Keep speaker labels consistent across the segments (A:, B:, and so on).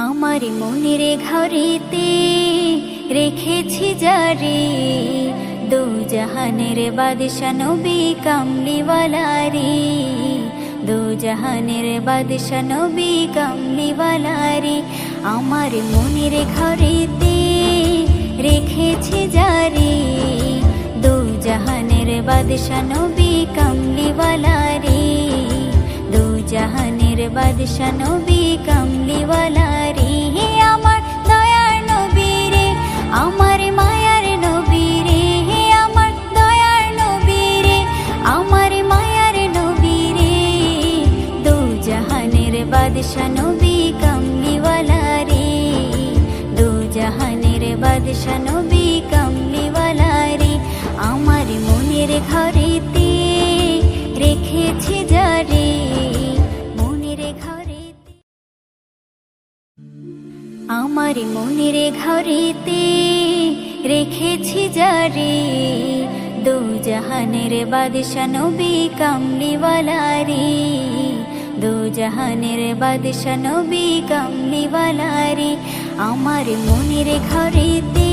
A: আমার মনের ঘরেতে রেখেছি জারি, দু জাহানের বাদশা নবী কামলিওয়ালা রে, দু জাহানের বাদশা নবী কামলিওয়ালা রে। আমার মনের ঘরেতে রেখেছি জারি, দু জাহানের বাদশা নবী কামলিওয়ালা রে, দু জাহানের বাদশা নবী কামলিওয়ালা রে। আমার দয়ার নবী রে, আমার মায়ার নবী রে, আমার দয়ার নবী রে, আমার মায়ার নবী রে, দু জাহানের বাদশা নবী কামলিওয়ালা রে, দু জাহানের বাদশা নবী কামলিওয়ালা রে। আমার মনের ঘরেতে রেখেছি জারি, মনের ঘরেতে, আমার মনের ঘরেতে রেখেছি জারি, দু জাহানের বাদশা নবী কামলিওয়ালা রে, দু জাহানের বাদশা নবী কামলিওয়ালা রে। আমার মনের ঘরেতে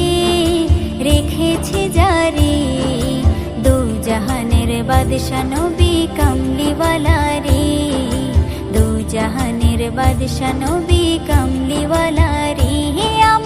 A: রেখেছি জারি, দু জাহানের বাদশা নবী কামলিওয়ালা রে, দু জাহানের বাদশা নবী কামলিওয়ালা